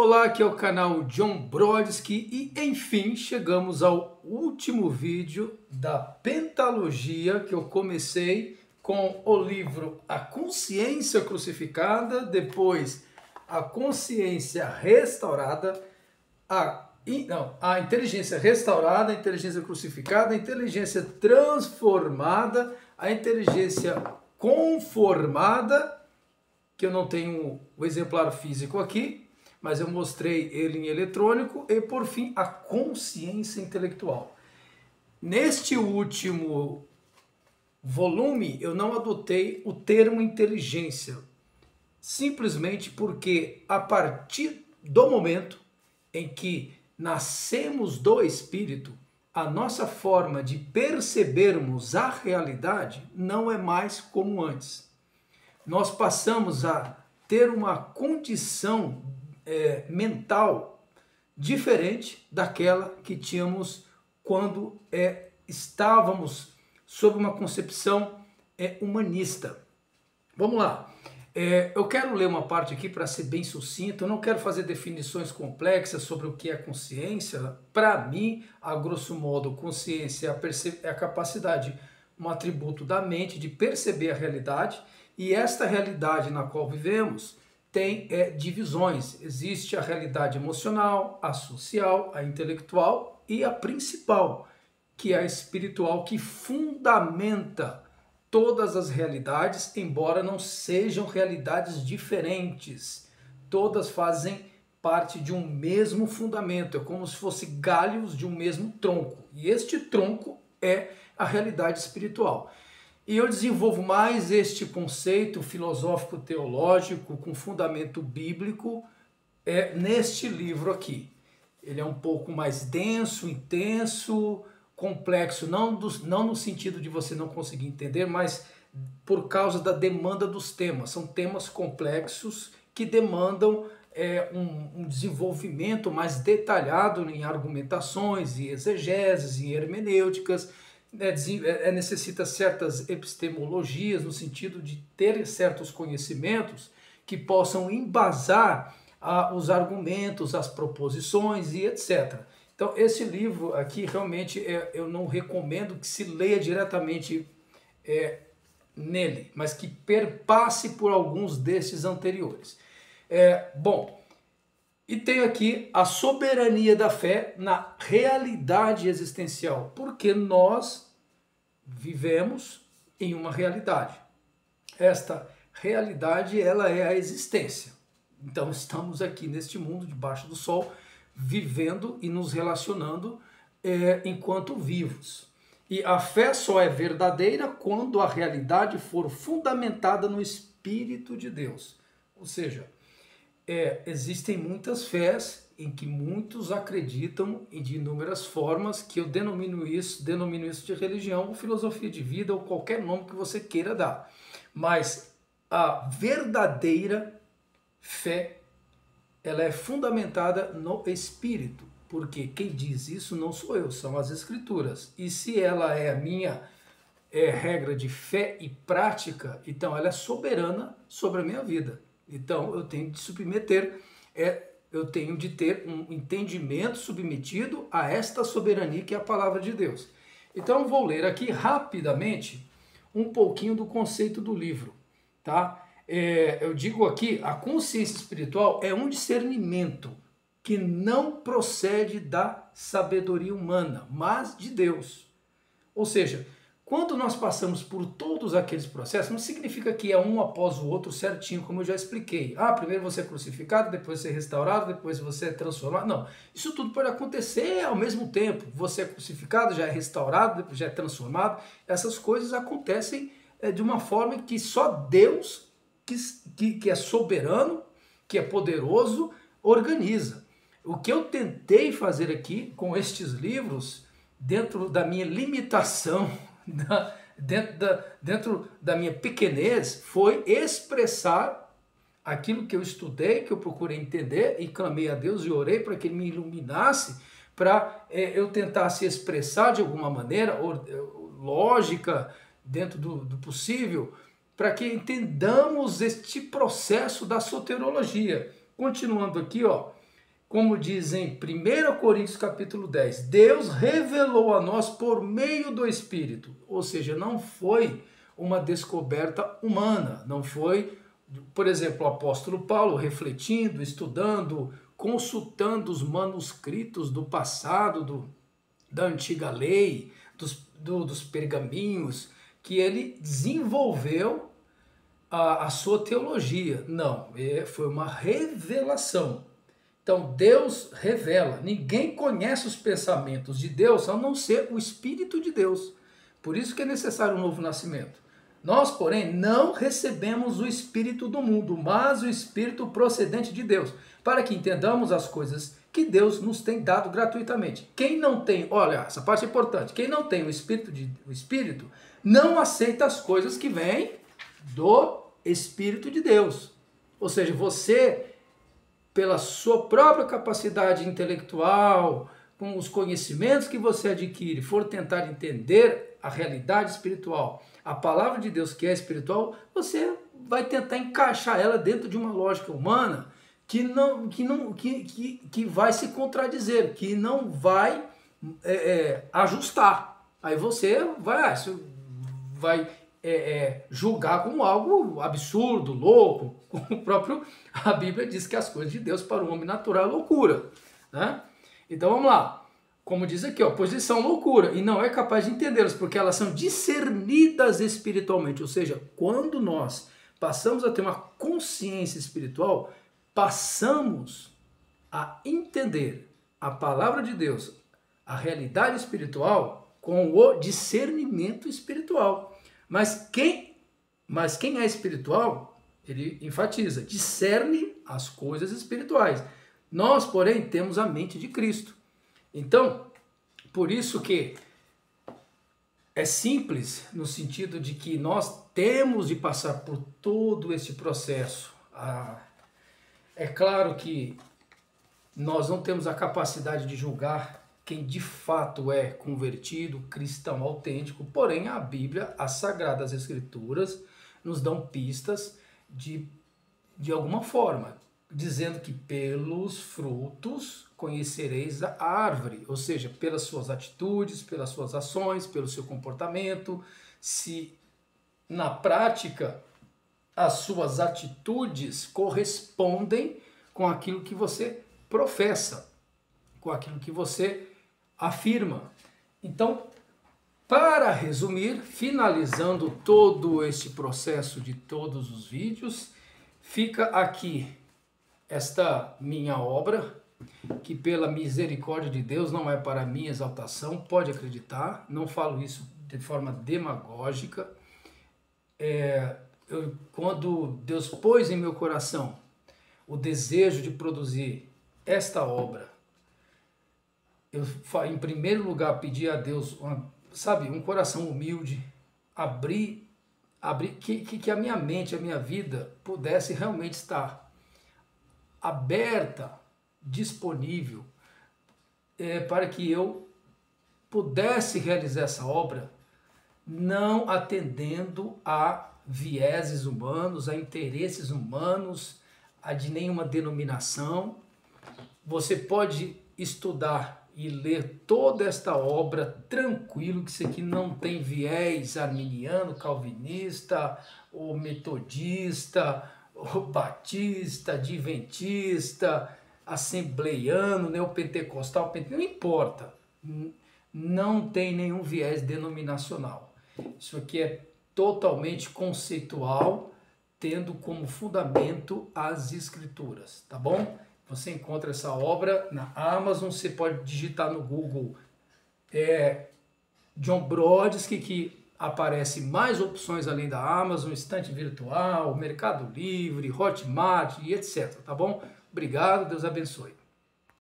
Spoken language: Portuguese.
Olá, aqui é o canal John Brodsky e enfim chegamos ao último vídeo da pentalogia que eu comecei com o livro A Consciência Crucificada, depois A Consciência Restaurada, a Inteligência Restaurada, a Inteligência Crucificada, a Inteligência Transformada, a Inteligência Conformada, que eu não tenho o exemplar físico aqui, mas eu mostrei ele em eletrônico, e por fim a consciência intelectual. Neste último volume eu não adotei o termo inteligência, simplesmente porque a partir do momento em que nascemos do Espírito, a nossa forma de percebermos a realidade não é mais como antes. Nós passamos a ter uma condição mental diferente daquela que tínhamos quando estávamos sob uma concepção humanista. Vamos lá. Eu quero ler uma parte aqui para ser bem sucinto. Eu não quero fazer definições complexas sobre o que é consciência. Para mim, a grosso modo, consciência é a capacidade, um atributo da mente de perceber a realidade, e esta realidade na qual vivemos tem divisões. Existe a realidade emocional, a social, a intelectual e a principal, que é a espiritual, que fundamenta todas as realidades, embora não sejam realidades diferentes. Todas fazem parte de um mesmo fundamento, é como se fossem galhos de um mesmo tronco. E este tronco é a realidade espiritual. E eu desenvolvo mais este conceito filosófico-teológico com fundamento bíblico neste livro aqui. Ele é um pouco mais denso, intenso, complexo, não no sentido de você não conseguir entender, mas por causa da demanda dos temas. São temas complexos que demandam um desenvolvimento mais detalhado em argumentações, e exegeses, e hermenêuticas. Necessita certas epistemologias, no sentido de ter certos conhecimentos que possam embasar os argumentos, as proposições e etc. Então, esse livro aqui, realmente, eu não recomendo que se leia diretamente nele, mas que perpasse por alguns desses anteriores. Bom, e tenho aqui a soberania da fé na realidade existencial, porque nós vivemos em uma realidade. Esta realidade, ela é a existência. Então estamos aqui neste mundo, debaixo do sol, vivendo e nos relacionando enquanto vivos. E a fé só é verdadeira quando a realidade for fundamentada no Espírito de Deus. Ou seja, existem muitas fés em que muitos acreditam de inúmeras formas, que eu denomino isso de religião, ou filosofia de vida, ou qualquer nome que você queira dar. Mas a verdadeira fé, ela é fundamentada no Espírito, porque quem diz isso não sou eu, são as Escrituras. E se ela é a minha regra de fé e prática, então ela é soberana sobre a minha vida. Então eu tenho de submeter, eu tenho de ter um entendimento submetido a esta soberania que é a palavra de Deus. Então eu vou ler aqui rapidamente um pouquinho do conceito do livro, tá? Eu digo aqui, a consciência espiritual é um discernimento que não procede da sabedoria humana, mas de Deus. Ou seja, quando nós passamos por todos aqueles processos, não significa que é um após o outro certinho, como eu já expliquei. Primeiro você é crucificado, depois você é restaurado, depois você é transformado. Não, isso tudo pode acontecer ao mesmo tempo. Você é crucificado, já é restaurado, depois já é transformado. Essas coisas acontecem de uma forma que só Deus, que é soberano, que é poderoso, organiza. O que eu tentei fazer aqui com estes livros, dentro da minha limitação, dentro da minha pequenez, foi expressar aquilo que eu estudei, que eu procurei entender, e clamei a Deus e orei para que Ele me iluminasse, para eu tentasse expressar de alguma maneira, lógica, dentro do possível, para que entendamos este processo da soterologia. Continuando aqui, como diz em 1 Coríntios capítulo 10, Deus revelou a nós por meio do Espírito. Ou seja, não foi uma descoberta humana, não foi, por exemplo, o apóstolo Paulo refletindo, estudando, consultando os manuscritos do passado, da antiga lei, dos pergaminhos, que ele desenvolveu a sua teologia. Não, foi uma revelação. Então Deus revela, ninguém conhece os pensamentos de Deus a não ser o Espírito de Deus. Por isso que é necessário um novo nascimento. Nós, porém, não recebemos o Espírito do mundo, mas o Espírito procedente de Deus, para que entendamos as coisas que Deus nos tem dado gratuitamente. Quem não tem, olha, essa parte é importante, quem não tem o Espírito não aceita as coisas que vêm do Espírito de Deus. Ou seja, você, pela sua própria capacidade intelectual, com os conhecimentos que você adquire, for tentar entender a realidade espiritual, a palavra de Deus que é espiritual, você vai tentar encaixar ela dentro de uma lógica humana que vai se contradizer, que não vai ajustar. Aí você vai julgar como algo absurdo, louco, como a Bíblia diz que as coisas de Deus para o homem natural é loucura, né? Então vamos lá, como diz aqui, pois eles são loucura e não é capaz de entendê-las, porque elas são discernidas espiritualmente, ou seja, quando nós passamos a ter uma consciência espiritual, passamos a entender a palavra de Deus, a realidade espiritual, com o discernimento espiritual. Mas quem é espiritual, ele enfatiza, discerne as coisas espirituais. Nós, porém, temos a mente de Cristo. Então, por isso que é simples no sentido de que nós temos de passar por todo esse processo. É claro que nós não temos a capacidade de julgar quem de fato é convertido, cristão autêntico, porém a Bíblia, as Sagradas Escrituras, nos dão pistas de alguma forma, dizendo que pelos frutos conhecereis a árvore, ou seja, pelas suas atitudes, pelas suas ações, pelo seu comportamento, se na prática as suas atitudes correspondem com aquilo que você professa, com aquilo que você afirma. Então, para resumir, finalizando todo esse processo de todos os vídeos, fica aqui esta minha obra, que pela misericórdia de Deus não é para minha exaltação, pode acreditar, não falo isso de forma demagógica. Quando Deus pôs em meu coração o desejo de produzir esta obra, eu, em primeiro lugar, pedi a Deus, um coração humilde, abrir que a minha mente, a minha vida pudesse realmente estar aberta, disponível, para que eu pudesse realizar essa obra, não atendendo a vieses humanos, a interesses humanos, a de nenhuma denominação. Você pode estudar e ler toda esta obra tranquilo, que isso aqui não tem viés arminiano, calvinista, ou metodista, ou batista, adventista, assembleiano, neopentecostal, não importa, não tem nenhum viés denominacional. Isso aqui é totalmente conceitual, tendo como fundamento as Escrituras, tá bom? Você encontra essa obra na Amazon, você pode digitar no Google John Brodsky, que aparece mais opções além da Amazon, estante virtual, Mercado Livre, Hotmart e etc, tá bom? Obrigado, Deus abençoe.